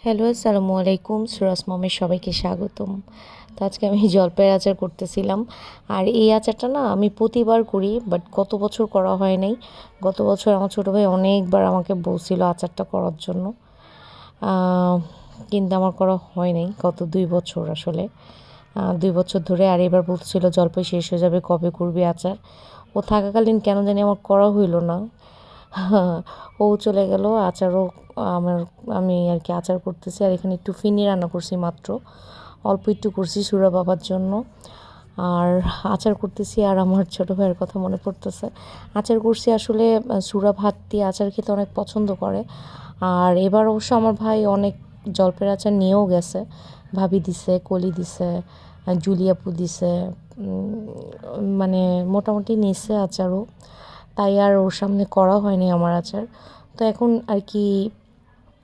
Hello, আসসালামু আলাইকুম। সুরাজ মমের সবাইকে স্বাগতম। তো আজকে আমি জলপাইয়ের আচার করতেছিলাম। আর এই আচারটা না আমি প্রতিবার করি, বাট গত বছর করা হয় নাই। গত বছর আমার ছোটো ভাই অনেকবার আমাকে বলছিল আচারটা করার জন্য, কিন্তু আমার করা হয় নাই গত 2 বছর আসলে। 2 বছর ধরে। আর এবার বলতেছিল জলপাই শেষ হয়ে যাবে, কবে করবি আচার। ও থাকাকালীন কেন জানি আমার করা হইল না। ও চলে গেল, আচারও আমার আমি আর কি আচার করতেছি। আর এখানে একটু ফিনি রান্না করছি মাত্র, অল্প একটু করছি সুরা বাবার জন্য। আর আচার করতেছি, আর আমার ছোটো ভাইয়ের কথা মনে পড়তেছে। আচার করছি আসলে, সুরা ভাত দিয়ে আচার খেতে অনেক পছন্দ করে। আর এবার অবশ্য আমার ভাই অনেক জলপের আচার নিয়েও গেছে। ভাবি দিছে, কলি দিছে, জুলিয়াপু দিছে, মানে মোটামুটি নিচ্ছে আচারও। তাই আর ওর সামনে করা হয়নি আমার আচার। তো এখন আর কি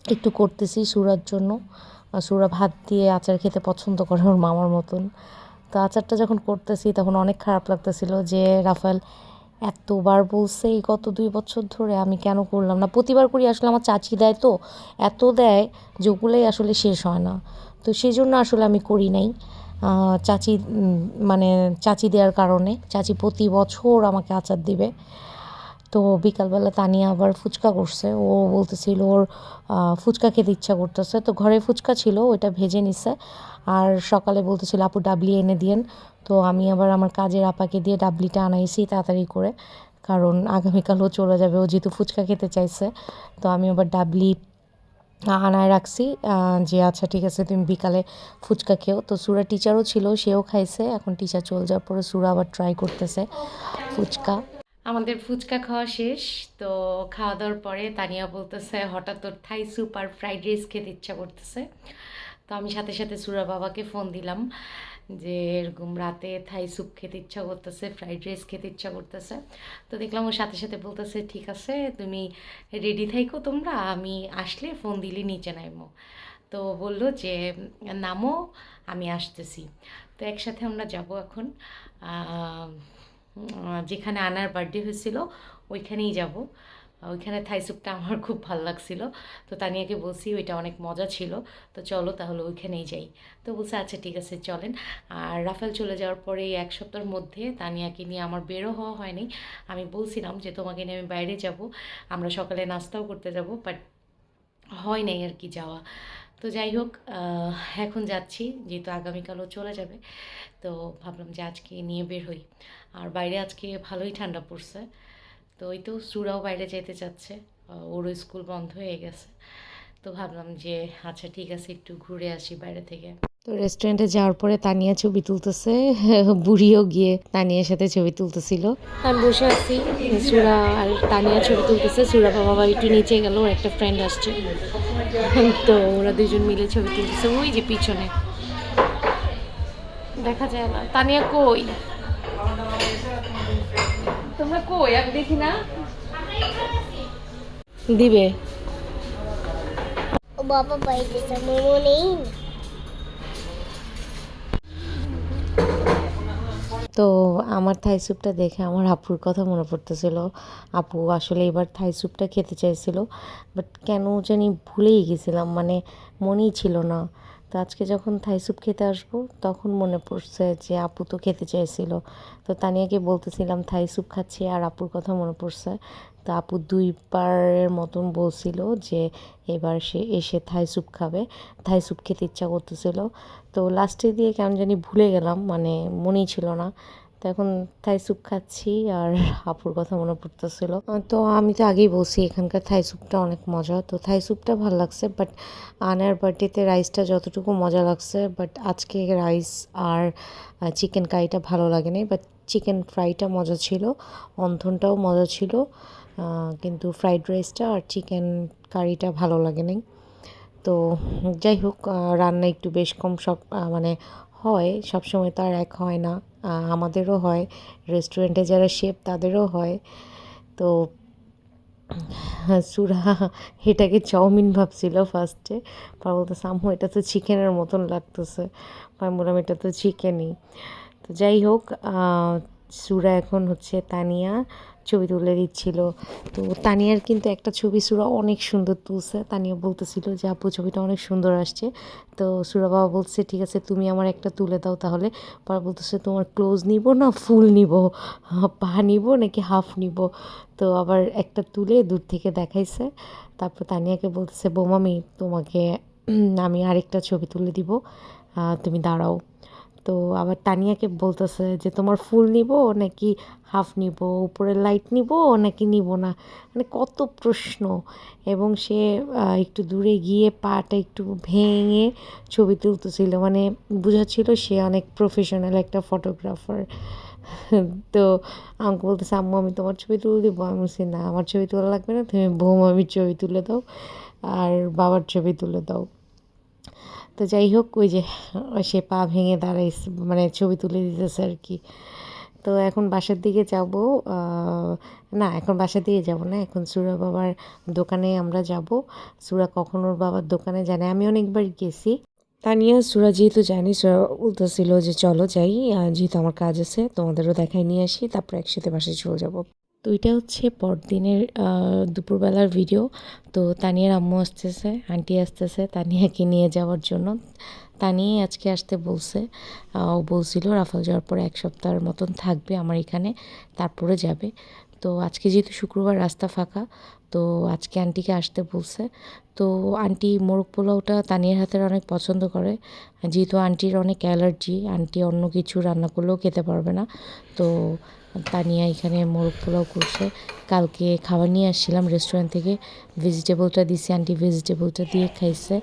একটু করতেছি সুরার জন্য। সুরা ভাত দিয়ে আচার খেতে পছন্দ করে ওর মামার মতন। তো আচারটা যখন করতেছি তখন অনেক খারাপ লাগতেছিল যে রাফায়েল এতবার বলছে এই গত 2 বছর ধরে, আমি কেন করলাম না। প্রতিবার করি আসলে, আমার চাচি দেয় তো, এত দেয় যে ওগুলোই আসলে শেষ হয় না। তো সেই জন্য আসলে আমি করি নাই। চাচি মানে চাচি দেওয়ার কারণে, চাচি প্রতি বছর আমাকে আচার দিবে। তো বিকালবেলা তানিয়া আবার ফুচকা করছে, ও বলতেছিল ওর ফুচকা খেতে ইচ্ছা করতেছে। তো ঘরে ফুচকা ছিল, ওইটা ভেজে নিছে। আর সকালে বলতেছিল আপু ডাবলি এনে দিয়েন। তো আমি আবার আমার কাজের আপাকে দিয়ে ডাবলিটা আনাইছি তাড়াতাড়ি করে, কারণ আগামীকাল ও চলে যাবে, ও যেহেতু ফুচকা খেতে চাইছে। তো আমি আবার ডাবলি আনায় রাখছি, যে আচ্ছা ঠিক আছে তুমি বিকালে ফুচকা খেও। তো সুরা টিচারও ছিল, সেও খাইছে। এখন টিচার চলে যাওয়ার পরে সুরা আবার ট্রাই করতেছে ফুচকা। আমাদের ফুচকা খাওয়া শেষ। তো খাওয়া দাওয়ার পরে তানিয়া বলতেছে হঠাৎ তোর থাই স্যুপ আর ফ্রাইড রাইস খেতে ইচ্ছা করতেছে। তো আমি সাথে সাথে সুরা বাবাকে ফোন দিলাম যে এরকম রাতে থাই স্যুপ খেতে ইচ্ছা করতেছে, ফ্রাইড রাইস খেতে ইচ্ছা করতেছে। তো দেখলাম ওর সাথে সাথে বলতেছে ঠিক আছে তুমি রেডি থাইকো, তোমরা আমি আসলে ফোন দিলে নিচে নামো। তো বললো যে নামো, আমি আসতেছি। তো একসাথে আমরা যাব এখন যেখানে আনার বার্থডে হয়েছিল ওইখানেই যাব। ওইখানে থাই স্যুপটা আমার খুব ভালো লাগছিলো। তো তানিয়াকে বলছি ওইটা অনেক মজা ছিল, তো চলো তাহলে ওইখানেই যাই। তো বলছে আচ্ছা ঠিক আছে চলেন। আর রাফেল চলে যাওয়ার পরে এই 1 সপ্তাহের মধ্যে তানিয়াকে নিয়ে আমার বেরো হওয়া হয়নি। আমি বলছিলাম যে তোমাকে নিয়ে আমি বাইরে যাব, আমরা সকালে নাস্তাও করতে যাব, বাট হয় নাই আর কি যাওয়া। তো যাই হোক, এখন যাচ্ছি যেহেতু আগামীকালও চলে যাবে। তো ভাবলাম যে আজকে নিয়ে বের হই। আর বাইরে আজকে ভালোই ঠান্ডা পড়ছে। তো ওই তো সুরাও বাইরে যেতে চাচ্ছে, ওরও স্কুল বন্ধ হয়ে গেছে। তো ভাবলাম যে আচ্ছা ঠিক আছে একটু ঘুরে আসি বাইরে থেকে। তো রেস্টুরেন্টে যাওয়ার পরে তানিয়া ছবি তুলতেছে, বুড়িও গিয়ে তানিয়ার সাথে ছবি তুলতেছিল। আমি বসে আছি, সুরা আর তানিয়া ছবি তুলতেছে। সুরা বাবা একটু নিচে গেল, ওর একটা ফ্রেন্ড আসছে। তো ওরা দুজন মিলে ছবি তুলতেছে, ওই যে পিছনে দেখা যায় না। তানিয়া কই, তোমরা কই, আমি দেখি না। দিবে ও বাবা বাইরে মোমো নেই। তো আমার থাই স্যুপটা দেখে আমার আপুর কথা মনে পড়তেছিল। আপু আসলে এবার থাই স্যুপটা খেতে চাইছিল, বাট কেন জানি ভুলেই গেছিলাম, মানে মনেই ছিল না। তো আজকে যখন থাই স্যুপ খেতে আসবো তখন মনে পড়ছে যে আপু তো খেতে চাইছিল। তো তানিয়াকে বলতেছিলাম থাই স্যুপ খাচ্ছি, আর আপুর কথা মনে পড়ছে। তো আপু 2বারের মতন বলছিল যে এবার সে এসে থাই স্যুপ খাবে, থাই স্যুপ খেতে ইচ্ছা করতেছিল। তো লাস্টে দিয়ে কেমন জানি ভুলে গেলাম, মানে মনেই ছিল না। তো এখন থাই স্যুপ খাচ্ছি আর আপুর কথা মনে পড়তেছিল। তো আমি তো আগেই বলছি এখানকার থাই স্যুপটা অনেক মজা। তো থাই স্যুপটা ভালো লাগছে, বাট আনার বার্থডেতে রাইসটা যতটুকু মজা লাগছে, বাট আজকে রাইস আর চিকেন কারিটা ভালো লাগেনি। বাট চিকেন ফ্রাইটা মজা ছিল, অন্থনটাও মজা ছিল, কিন্তু ফ্রাইড রাইসটা আর চিকেন কারিটা ভালো লাগেনি। তো যাই হোক, রান্না একটু বেশ কম সব মানে হয়, সবসময় তো আর এক হয় না। আমাদেরও হয়, রেস্টুরেন্টে যারা শেফ তাদেরও হয়। তো সুরা এটাকে চাউমিন ভাবছিল ফার্স্টে, পর বলতেছে আম্মু এটা তো চিকেনের মতন লাগতেছে। আমি বললাম এটা তো চিকেনই। তো যাই হোক, সুরা এখন হচ্ছে তানিয়া ছবি তুলে দিচ্ছিল। তো তানিয়ার কিন্তু একটা ছবি সুরা অনেক সুন্দর তুলছে। তানিয়া বলতেছিল যে আপু ছবিটা অনেক সুন্দর আসছে। তো সুরা বাবা বলছে ঠিক আছে তুমি আমার একটা তুলে দাও তাহলে। পরে বলতেছে তোমার ক্লোজ নিব না ফুল নিব, পা নিব নাকি হাফ নিব। তো আবার একটা তুলে দূর থেকে দেখাইছে। তারপর তানিয়াকে বলতেছে বৌমামি তোমাকে আমি আরেকটা ছবি তুলে দিব, তুমি দাঁড়াও। তো আবার তানিয়াকে বলতেছে যে তোমার ফুল নিব নাকি হাফ নিব, উপরে লাইট নিব নাকি নিব না, মানে কত প্রশ্ন। এবং সে একটু দূরে গিয়ে পাটা একটু ভেঙে ছবি তুলতেছিল, মানে বোঝাচ্ছিল সে অনেক প্রফেশনাল একটা ফটোগ্রাফার। তো আমাকে বলতেছে আম্মু আমি তোমার ছবি তুলে দিব। আমি বলছি না আমার ছবি তোলা লাগবে না, তুমি বৌমামির ছবি তুলে দাও আর বাবার ছবি তুলে দাও। তো যাই হোক ওই যে সে পা ভেঙে দাঁড়াইছে, মানে ছবি তুলে দিতেছে আর কি। তো এখন বাসার দিকে যাব, না এখন বাসার দিকে যাব না, এখন সুরা বাবার দোকানে আমরা যাব। সুরা কখন ওর বাবার দোকানে জানে, আমি অনেকবার গেছি। তানিয়া সুরা যেহেতু জানি, সুরা বলতেছিল যে চলো যাই, যেহেতু আমার কাজ আছে তোমাদেরও দেখাই নিয়ে আসি, তারপর একসাথে বাসায় চলে যাব। তো এটা হচ্ছে পরদিনের দুপুরবেলার ভিডিও। তো তানিয়ার আম্মু আসতেছে, আন্টি আসতেছে তানিয়াকে নিয়ে যাওয়ার জন্য। তানিয়াই আজকে আসতে বলছে। ও বলছিল রাফাল যাওয়ার পরে 1 সপ্তাহের মতন থাকবে আমার এখানে, তারপরে যাবে। তো আজকে যেহেতু শুক্রবার রাস্তা ফাঁকা, তো আজকে আন্টিকে আসতে বলছে। তো আন্টি মোরগ পোলাওটা তানিয়ার হাতের অনেক পছন্দ করে, যেহেতু আন্টির অনেক অ্যালার্জি, আন্টি অন্য কিছু রান্না করলেও খেতে পারবে না। তো তানিয়া এখানে মোরগ পোলাও করছে। কালকে খাবার নিয়ে আসছিলাম রেস্টুরেন্ট থেকে, ভেজিটেবলটা দিছি, আন্টি ভেজিটেবলটা দিয়ে খাইছে।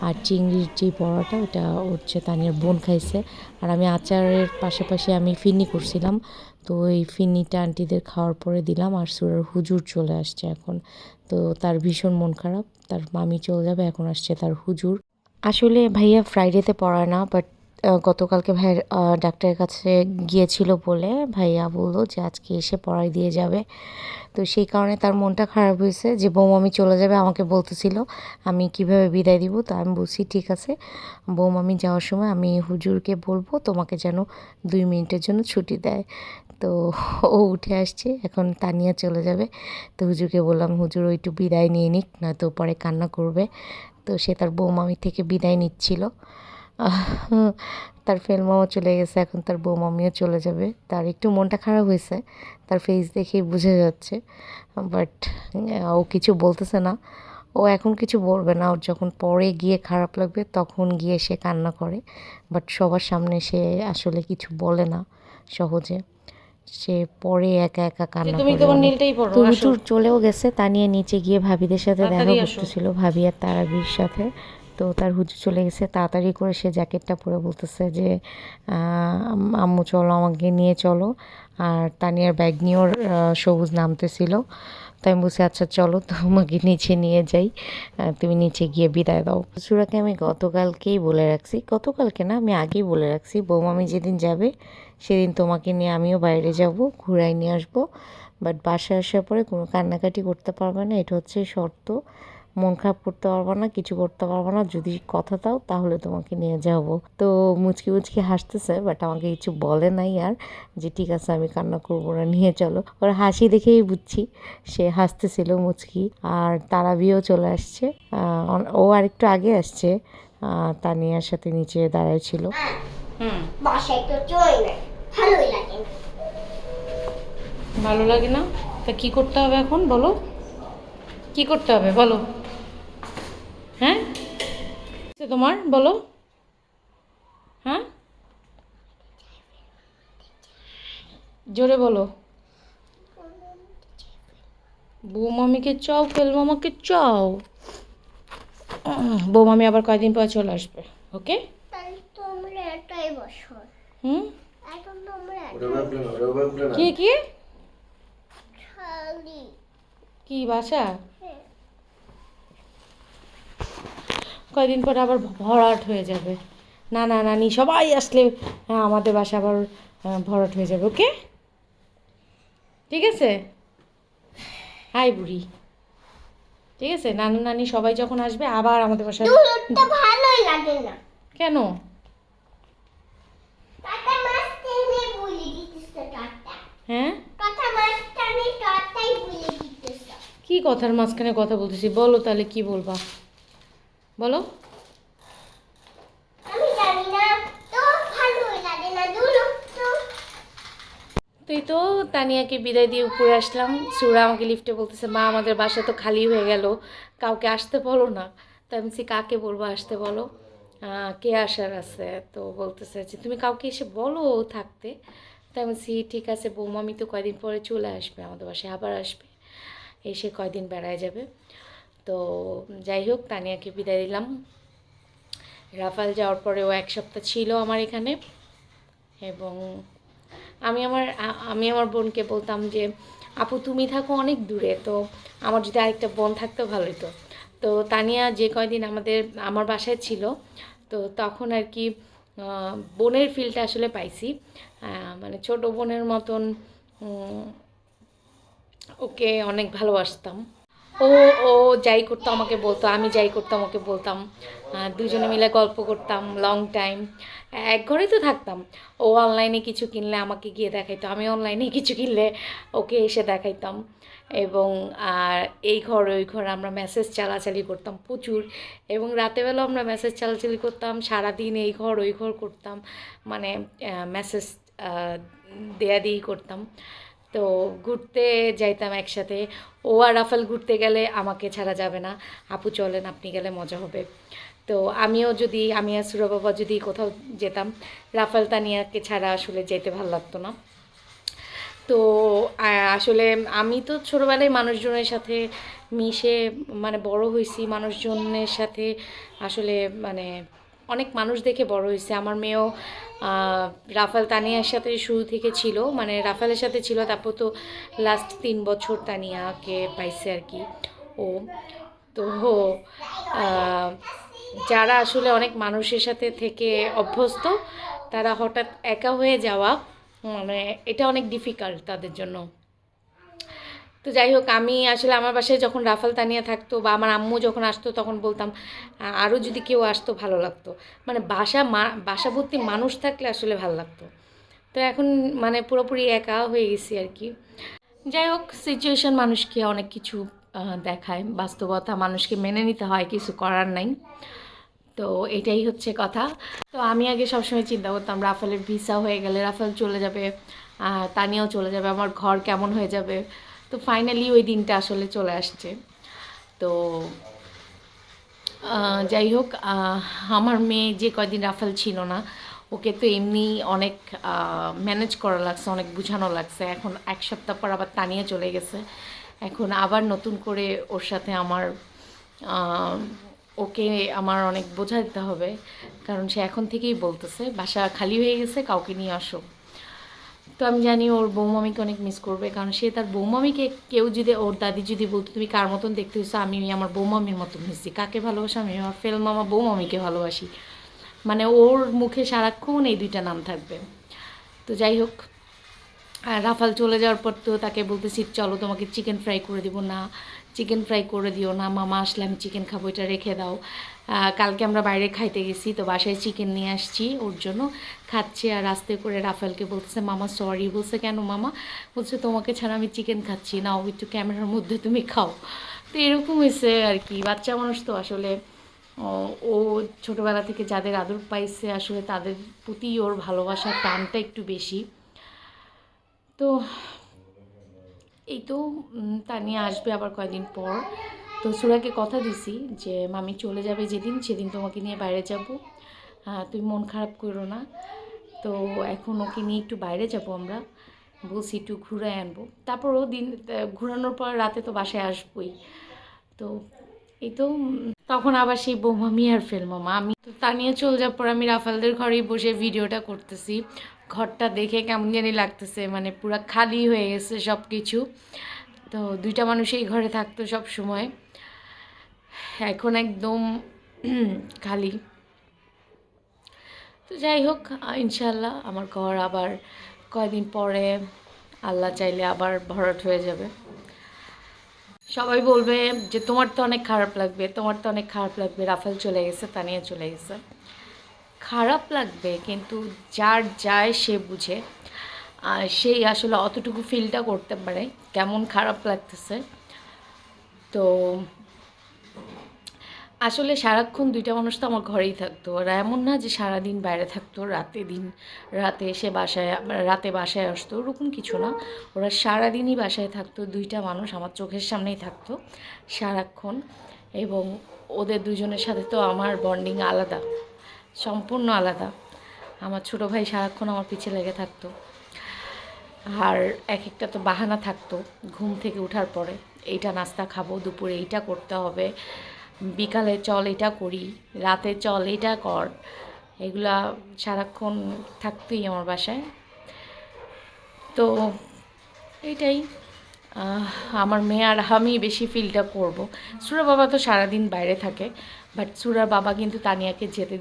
আর চিংড়ির যে বড়াটা ওটা হচ্ছে তানিয়ার বোন খাইছে। আর আমি আচারের পাশাপাশি আমি ফিরনি করছিলাম, তো এই ফিরনিটা আন্টিদের খাওয়ার পরে দিলাম। আর সুরার হুজুর চলে আসছে এখন, তো তার ভীষণ মন খারাপ, তার মামি চলে যাবে, এখন আসছে তার হুজুর। আসলে ভাইয়া ফ্রাইডেতে পড়ায় না, বাট গতকালকে ভাইয়ের ডাক্তারের কাছে গিয়েছিল বলে ভাইয়া বললো যে আজকে এসে পড়াই দিয়ে যাবে। তো সেই কারণে তার মনটা খারাপ হয়েছে যে বৌমামি চলে যাবে, আমাকে বলতেছিল আমি কিভাবে বিদায় দিব। তো আমি বলছি ঠিক আছে বৌমামি যাওয়ার সময় আমি হুজুরকে বলবো তোমাকে যেন 2 মিনিটের জন্য ছুটি দেয়। তো ও উঠে আসছে, এখন তানিয়া চলে যাবে। তো হুজুরকে বললাম হুজুর ও একটু বিদায় নিয়ে নিক, নয়তো পরে কান্না করবে। তো সে তার বৌমামি থেকে বিদায় নিচ্ছিল। তার ফেলমাও চলে গেছে, এখন তার বৌমামিও চলে যাবে। তার একটু মনটা খারাপ হয়েছে, তার ফেস দেখেই বোঝা যাচ্ছে। বাট ও কিছু বলতেছে না, ও এখন কিছু বলবে না, ওর যখন পরে গিয়ে খারাপ লাগবে তখন গিয়ে সে কান্না করে। বাট সবার সামনে সে আসলে কিছু বলে না সহজে, সে পরে একা একা কান্না তুমি করে তোমার অনেক। নীলটাই পরো, তো আসো হুজুর চলেও গেছে, তা নিয়ে নিচে গিয়ে ভাবিদের সাথে দেখা তাড়াতাড়ি আসো। করতেছিল, ভাবি আর তারাবির সাথে। তো তার হুজুর চলে গেছে, তাড়াতাড়ি করে সে জ্যাকেটটা পরে বলতেছে যে আম্মু চলো আমাকে নিয়ে চলো। আর তানিয়ার ব্যাগ নিয়েও সবুজ নামতেছিল। তাই আমি বলছি আচ্ছা চলো তোমাকে নিচে নিয়ে যাই, তুমি নিচে গিয়ে বিদায় দাও। সুরাকে আমি গতকালকেই বলে রাখছি, গতকালকে না আমি আগেই বলে রাখছি বৌমামি যেদিন যাবে সেদিন তোমাকে নিয়ে আমিও বাইরে যাব, ঘুরাই নিয়ে আসবো। বাট বাসায় আসার পরে কোনো কান্নাকাটি করতে পারবে না, এটা হচ্ছে শর্ত। মন খারাপ করতে পারবো না, কিছু করতে পারবো না, যদি কথা দাও তাহলে তোমাকে নিয়ে যাব। তো মুচকি মুচকি হাসতেছে, বাট আমাকে কিছু বলে নাই আর, যে ঠিক আছে আমি কান্না করবো না, নিয়ে চলো। ওর হাসি দেখেই বুঝছি সে হাসতেছিল মুচকি। আর তারাবিও চলে আসছে, ও আরেকটু আগে আসছে, তানিয়ার সাথে নিচে দাঁড়ায় ছিল। বাসায় তো চই না, ভালোই লাগে না। ভালো লাগে না? তা কি করতে হবে এখন বলো, কি করতে হবে বলো? হ্যাঁ তোমার বলো, হ্যাঁ জোরে বলো। বৌমামিকে চাও, ফেলমামাকে চাও। বৌমামি আবার কয়দিন পর চলে আসবে, ওকে? তাহলে তো আমরা এটাই বছর, হুম এখন তো আমরা কি কি খালি। কি বাসা? হ্যাঁ, কয়দিন পর আবার ভরাট হয়ে যাবে, নানা নানি সবাই আসলে আমাদের বাসা আবার ভরাট হয়ে যাবে, ওকে? ঠিক আছে, হাই বুড়ি। ঠিক আছে, নানু নানি সবাই যখন আসবে আবার আমাদের বাসায়। দুধটা ভালোই লাগে না। কেন? টাটা মাছ টেনে বলি দিতেছে টাটা। হ্যাঁ টাটা মাছ টানে টাটা কথাই বলে দিতেছ। কি কথার মাঝখানে কথা বলতেছি, বলো তাহলে কি বলবা, বলো। আমি জানি না, তো ভালোই লাগে না দুলো তো। তুই তো তানিয়াকে বিদায় দিয়ে উপরে আসলাম, সুরা আমাকে লিফটে বলতেছে মা আমাদের বাসা তো খালি হয়ে গেল, কাউকে আসতে বলো না। তো আমি বলছি কাকে বলবো আসতে বলো, কে আসার আছে? তো বলতেছে যে তুমি কাউকে এসে বলো থাকতে। তাই আমি বলছি ঠিক আছে বৌমামি তো কয়দিন পরে চলে আসবে আমাদের বাসায়, আবার আসবে, এসে কয়দিন বেড়ায় যাবে। তো যাই হোক তানিয়াকে বিদায় দিলাম। রাফাল যাওয়ার পরে ও 1 সপ্তাহ ছিল আমার এখানে। এবং আমি আমার বোনকে বলতাম যে আপু তুমি থাকো অনেক দূরে, তো আমার যদি আরেকটা বোন থাকতো ভালো হতো। তো তানিয়া যে কয়দিন আমার বাসায় ছিল, তো তখন আর কি বোনের ফিলটা আসলে পাইছি। মানে ছোট বোনের মতন ওকে অনেক ভালোবাসতাম। ও ও যাই করতো আমাকে বলতো, আমি যাই করতাম ওকে বলতাম, দুজনে মিলে গল্প করতাম লং টাইম, এক ঘরেই তো থাকতাম। ও অনলাইনে কিছু কিনলে আমাকে গিয়ে দেখাইতো, আমি অনলাইনে কিছু কিনলে ওকে এসে দেখাইতাম। এবং আর এই ঘর ওই ঘর আমরা মেসেজ চালাচালি করতাম প্রচুর। এবং রাতেবেলাও আমরা মেসেজ চালাচালি করতাম, সারাদিন এই ঘর ওই ঘর করতাম, মানে মেসেজ দেয়া দিই করতাম। তো ঘুরতে যাইতাম একসাথে। ও আর রাফাল ঘুরতে গেলে আমাকে ছাড়া যাবে না, আপু চলেন আপনি গেলে মজা হবে। তো আমি আর সুরা বাবা যদি কোথাও যেতাম, রাফাল তানিয়াকে ছাড়া আসলে যেতে ভালো লাগতো না। তো আসলে আমি তো ছোটোবেলায় মানুষজনের সাথে মিশে মানে বড় হয়েছি, মানুষজনের সাথে আসলে মানে অনেক মানুষ দেখে বড় হয়েছে। আমার মেয়েও রাফাল তানিয়ার সাথে শুরু থেকে ছিল, মানে রাফালের সাথে ছিল, তারপর তো লাস্ট 3 বছর তানিয়াকে পাইছে আর কি ও। তো আহ, যারা আসলে অনেক মানুষের সাথে থেকে অভ্যস্ত, তারা হঠাৎ একা হয়ে যাওয়া মানে এটা অনেক ডিফিকাল্ট তাদের জন্য। তো যাই হোক আমি আসলে আমার বাসায় যখন রাফাল তানিয়া থাকতো বা আমার আম্মু যখন আসতো তখন বলতাম আরও যদি কেউ আসতো ভালো লাগতো, মানে বাসা ভর্তি মানুষ থাকলে আসলে ভালো লাগতো। তো এখন মানে পুরোপুরি একা হয়ে গেছি আর কি। যাই হোক সিচুয়েশন মানুষকে অনেক কিছু দেখায়, বাস্তবতা মানুষকে মেনে নিতে হয়, কিছু করার নাই। তো এটাই হচ্ছে কথা। তো আমি আগে সবসময় চিন্তা করতাম রাফালের ভিসা হয়ে গেলে রাফাল চলে যাবে, তানিয়াও চলে যাবে, আমার ঘর কেমন হয়ে যাবে। তো ফাইনালি ওই দিনটা আসলে চলে আসছে। তো যাই হোক আমার মেয়ে যে কয়দিন রাফাল ছিল না, ওকে তো এমনি অনেক ম্যানেজ করা লাগছে, অনেক বোঝানো লাগছে। এখন 1 সপ্তাহ পর আবার তানিয়া চলে গেছে, এখন আবার নতুন করে ওর সাথে আহ, ওকে আমার অনেক বোঝা দিতে হবে। কারণ সে এখন থেকেই বলতেছে বাসা খালি হয়ে গেছে, কাউকে নিয়ে আসো। তো আমি জানি ওর বৌমামিকে অনেক মিস করবে, কারণ সে তার বৌমামিকে, কেউ যদি ওর দাদি যদি বলতো তুমি কার মতন দেখতে হয়েছো, আমি আমার বৌমামির মতন হয়েছি। কাকে ভালোবাসি? আমি আমার ফেল মামা বৌমামিকে ভালোবাসি। মানে ওর মুখে সারাক্ষণ এই দুইটা নাম থাকবে। তো যাই হোক রাফাল চলে যাওয়ার পর তো তাকে বলতেছি চলো তোমাকে চিকেন ফ্রাই করে দিব, না চিকেন ফ্রাই করে দিও না, মামা আসলে আমি চিকেন খাবো, এটা রেখে দাও। কালকে আমরা বাইরে খাইতে গেছি, তো বাসায় চিকেন নিয়ে আসছি ওর জন্য, খাচ্ছে। আর রাস্তায় করে রাফালকে বলতেছে মামা সরি। বলছে কেন মামা? বলছে তোমাকে ছাড়া আমি চিকেন খাচ্ছি না, ও একটু ক্যামেরার মধ্যে তুমি খাও। তো এরকম হয়েছে আর কি, বাচ্চা মানুষ তো আসলে ও ছোটোবেলা থেকে যাদের আদর পাইছে আসলে তাদের প্রতি ওর ভালোবাসার টানটা একটু বেশি। তো এই তো তানিয়া আসবে আবার কয়দিন পর। তো সুরাকে কথা দিছি যে মামি চলে যাবে যেদিন, সেদিন তোমাকে নিয়ে বাইরে যাব, তুমি মন খারাপ করো না। তো এখন ওকে নিয়ে একটু বাইরে যাব আমরা, বলছি একটু ঘুরে আনবো, তারপর ও দিন ঘুরানোর পর রাতে তো বাসায় আসবোই। তো এই তো তখন আবার সেই বৌমামি আর ফেলমামা। আমি তো তানিয়া চলে যাওয়ার পর আমি রাফালদের ঘরেই বসে ভিডিওটা করতেছি। ঘরটা দেখে কেমন জানি লাগতেছে, মানে পুরা খালি হয়ে গেছে সব কিছু। তো দুইটা মানুষ এই ঘরে থাকতো সব সময়, এখন একদম খালি। তো যাই হোক ইনশাল্লাহ আমার ঘর আবার কয়দিন পরে আল্লাহ চাইলে আবার ভরাট হয়ে যাবে। সবাই বলবে যে তোমার তো অনেক খারাপ লাগবে, তোমার তো অনেক খারাপ লাগবে, রাফাল চলে গেছে, তানিয়া চলে গেছে। খারাপ লাগবে, কিন্তু যার যায় সে বুঝে। আর সেই আসলে অতটুকু ফিলটা করতে পারে কেমন খারাপ লাগতেছে। তো আসলে সারাক্ষণ দুইটা মানুষ তো আমার ঘরেই থাকতো, ওরা এমন না যে সারাদিন বাইরে থাকতো, রাতে এসে রাতে বাসায় আসতো, ওরকম কিছু না। ওরা সারাদিনই বাসায় থাকতো, দুইটা মানুষ আমার চোখের সামনেই থাকতো সারাক্ষণ। এবং ওদের দুজনের সাথে তো আমার বন্ডিং আলাদা, সম্পূর্ণ আলাদা। আমার ছোটো ভাই সারাক্ষণ আমার পিছে লেগে থাকতো। আর এক একটা তো বাহানা থাকতো ঘুম থেকে ওঠার পরে, এইটা নাস্তা খাবো, দুপুরে এইটা করতে হবে, বিকালে চল এটা করি, রাতে চল এটা কর, এগুলা সারাক্ষণ থাকতোই আমার বাসায়। তো এইটাই আমার মেয়ে আর আমি বেশি ফিলটা করব। সুরা বাবা তো সারাদিন বাইরে থাকে, বাট সুরার বাবা কিন্তু তানিয়াকে যেতে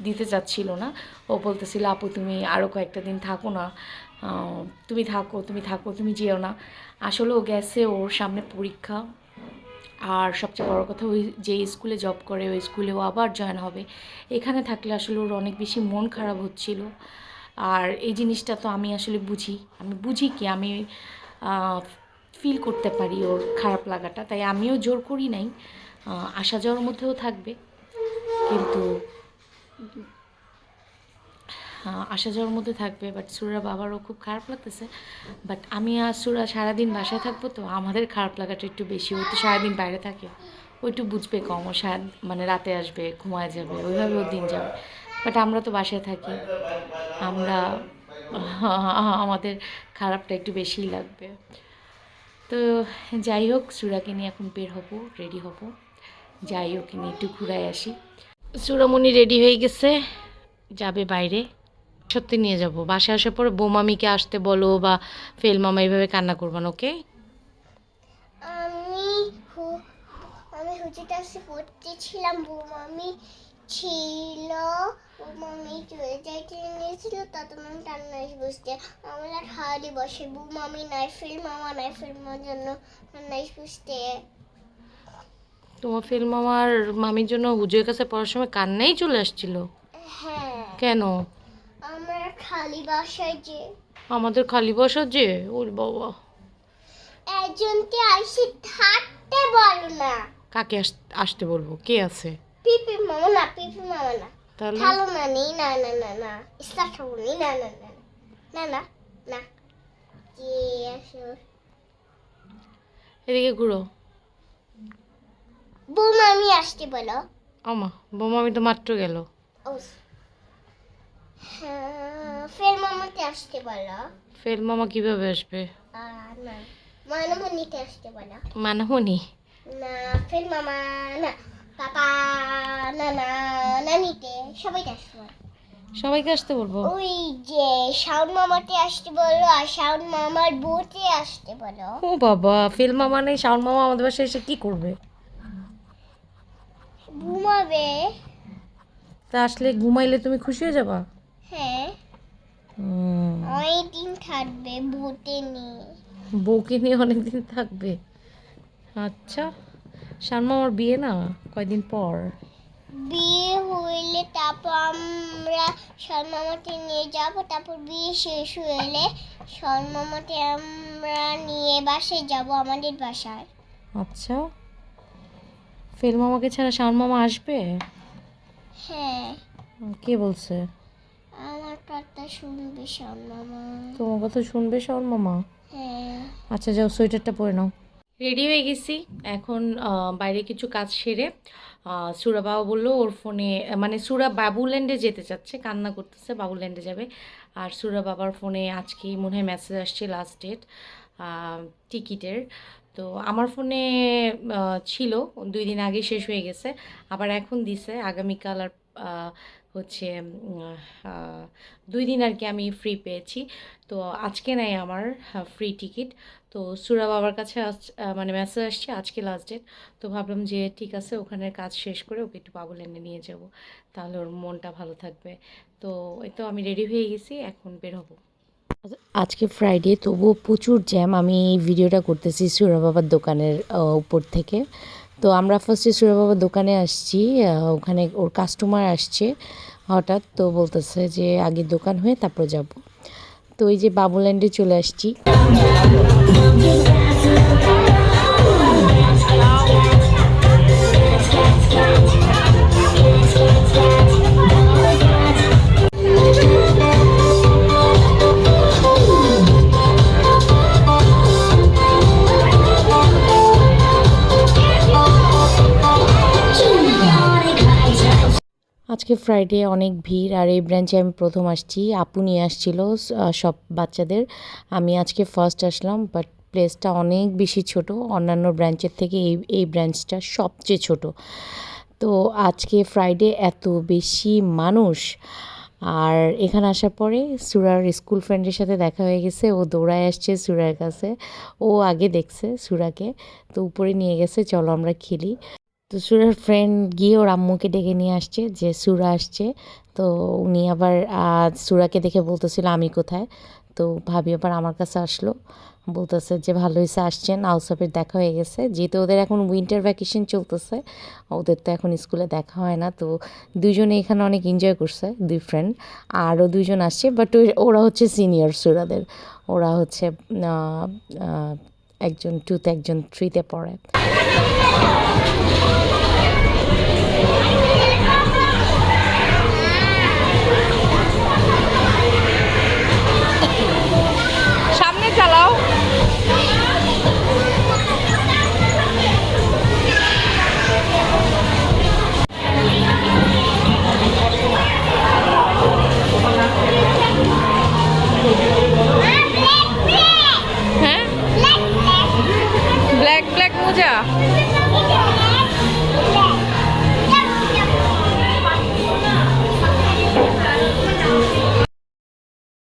দিতে চাচ্ছিল না। ও বলতেছিল আপু তুমি আরও কয়েকটা দিন থাকো না, তুমি থাকো তুমি থাকো, তুমি যেও না। আসলে ও গেছে, ওর সামনে পরীক্ষা। আর সবচেয়ে বড় কথা, ওই যে স্কুলে জব করে ওই স্কুলেও আবার জয়েন হবে। এখানে থাকলে আসলে ওর অনেক বেশি মন খারাপ হচ্ছিল। আর এই জিনিসটা তো আমি আসলে বুঝি কি আমি ফিল করতে পারি ওর খারাপ লাগাটা, তাই আমিও জোর করি নাই। আসা যাওয়ার মধ্যেও থাকবে, কিন্তু আসা যাওয়ার মধ্যে থাকবে। বাট সুরার বাবারও খুব খারাপ লাগতেছে। বাট আমি আর সুরা সারাদিন বাসায় থাকবো, তো আমাদের খারাপ লাগাটা একটু বেশি। ও তো সারাদিন বাইরে থাকে, ও একটু বুঝবে কম। ও মানে রাতে আসবে, ঘুমায় যাবে, ওইভাবে ওর দিন যাবে। বাট আমরা তো বাসায় থাকি, আমরা আমাদের খারাপটা একটু বেশিই লাগবে। তো যাই হোক, সুরাকে নিয়ে এখন বের হব, রেডি হব, যাই ওকে নিয়ে একটু ঘুরাই আসি। সুরামণি রেডি হয়ে গেছে, যাবে বাইরে। সত্যি নিয়ে যাব। বাসায় আসার পরে বৌমামিকে আসতে বলো, বা ফেল মামা এইভাবে কান্না করবেন, ওকে? আমি আমি হুজুরটাসে পড়তেছিলাম, বৌমামি ছিল, বৌমামি চলে যাইতে নিয়েছিল, তখন আমি টান্না বুঝতে আমরা খাওয়ালি বসে, বৌমামি নাই, ফিল্ম মামা নাই, ফিল্মের জন্য টান্না বুঝতে। তোমার ফেল মামার মামির জন্য হুজুরের কাছে পড়ার সময় কান্নাই চলে আসছিল? হ্যাঁ, কেন? আমরা খালি বাসায় যে আমাদের খালি বসা যে, ওর বাবা। একজনকে আইসি থাকতে বলো না। কাকে আসতে বলবো? কে আছে? পিপি মামা না, পিপি মামা না, তাহলে খালো নানি, না না না না, ইসলাম ঠাকুরনি, না না না না না না, কে আসো, এদিকে ঘুরো। বৌমামি আসতে বলো। আমা বৌমামি তো মাত্র গেল। ও হ্যাঁ, ফের মামাতে আসতে বলো। ফেল মামা কিভাবে আসবে? না, মানমনিতে আসতে বলো। মানামনি? না, ফের মামা না, পাপা, না না, নানিতে সবাইকে আসতে বলো। সবাইকে আসতে বলবো? ওই যে শাওন মামাতে আসতে বলো, আর শাওন মামার বউতে আসতে বলো। ও বাবা, ফেল মামা নেই, শাওন মামা আমাদের বাসায় এসে কি করবে? ঘুমাবে। তা আসলে ঘুমাইলে তুমি খুশি হয়ে যাবা? হ্যাঁ, হুম, অনেকদিন থাকবে বউতে নিয়ে। বউকে নিয়ে অনেকদিন থাকবে? আচ্ছা, শাওন মামার বিয়ে না কয়দিন পর। বিয়ে হইলে তারপর আমরা শর্মামাতে নিয়ে যাব, তারপর বিয়ে শেষ হইলে শর্মামাতে আমরা নিয়ে বাসায় যাব, আমাদের বাসায়। আচ্ছা, ফেল মামাকে ছাড়া শাওন মামা আসবে? হ্যাঁ, কে বলছে? আমার কথা শুনবে শর্মামা। তোমার কথা শুনবে শাওন মামা? হ্যাঁ, আচ্ছা যাও, সোয়েটারটা পরে নাও। রেডি হয়ে গেছি এখন। বাইরে কিছু কাজ সেরে সুরা বাবা বললো ওর ফোনে, মানে সুরা বাবুল্যান্ডে যেতে চাচ্ছে, কান্না করতেছে, বাবুল্যান্ডে যাবে। আর সুরা বাবার ফোনে আজকেই মনে হয় মেসেজ আসছে লাস্ট ডেট টিকিটের। তো আমার ফোনে ছিল 2 দিন আগে, শেষ হয়ে গেছে। আবার এখন দিছে আগামীকাল। আর হচ্ছে 2 দিন আর কি আমি ফ্রি পেয়েছি। তো আজকে নাই আমার ফ্রি টিকিট। তো সুরা বাবার কাছে মানে মেসেজ আসছে আজকে লাস্ট ডেট। তো ভাবলাম যে ঠিক আছে, ওখানের কাজ শেষ করে ওকে একটু বাবুল্যান্ডে নিয়ে যাব, তাহলে ওর মনটা ভালো থাকবে। তো এই তো আমি রেডি হয়ে গেছি, এখন বের হবো। আজকে ফ্রাইডে, তবুও প্রচুর জ্যাম। আমি এই ভিডিওটা করতেছি সুরা বাবার দোকানের উপর থেকে। তো আমরা ফার্স্টে সুরা বাবার দোকানে আসছি, ওখানে ওর কাস্টমার আসছে হঠাৎ, তো বলতেছে যে আগে দোকান হয়ে তারপর যাব। তো ওই যে বাবুল্যান্ডে চলে আসছি। আজকে ফ্রাইডে অনেক ভিড়, আর এই ব্রাঞ্চে আমি প্রথম আসছি। আপু নিয়ে আসছিল সব বাচ্চাদের। আমি আজকে ফার্স্ট আসলাম, বাট প্লেসটা অনেক বেশি ছোট। অন্যান্য ব্রাঞ্চের থেকে এই ব্রাঞ্চটা সবচেয়ে ছোট। তো আজকে ফ্রাইডে এত বেশি মানুষ। আর এখানে আসার পরে সুরার স্কুল ফ্রেন্ডের সাথে দেখা হয়ে গেছে। ও দৌড়ায় আসছে সুরার কাছে। ও আগে দেখছে সুরাকে, তো উপরে নিয়ে গেছে, চলো আমরা খেলি। তো সুরার ফ্রেন্ড গিয়ে ওর আম্মুকে ডেকে নিয়ে আসছে যে সুরা আসছে। তো উনি আবার সুরাকে দেখে বলতেছিল আমি কোথায়। তো ভাবি আবার আমার কাছে আসলো, বলতেছে যে ভালো হয়েছে আসছেন, আউসাফের দেখা হয়ে গেছে। যেহেতু ওদের এখন উইন্টার ভ্যাকেশন চলতেছে, ওদের তো এখন স্কুলে দেখা হয় না। তো দুজনে এখানে অনেক এনজয় করছে, দুই ফ্রেন্ড। আরও দুজন আসছে, বাট ওরা হচ্ছে সিনিয়র সুরাদের। ওরা হচ্ছে একজন 2তে, একজন 3তে পড়ে।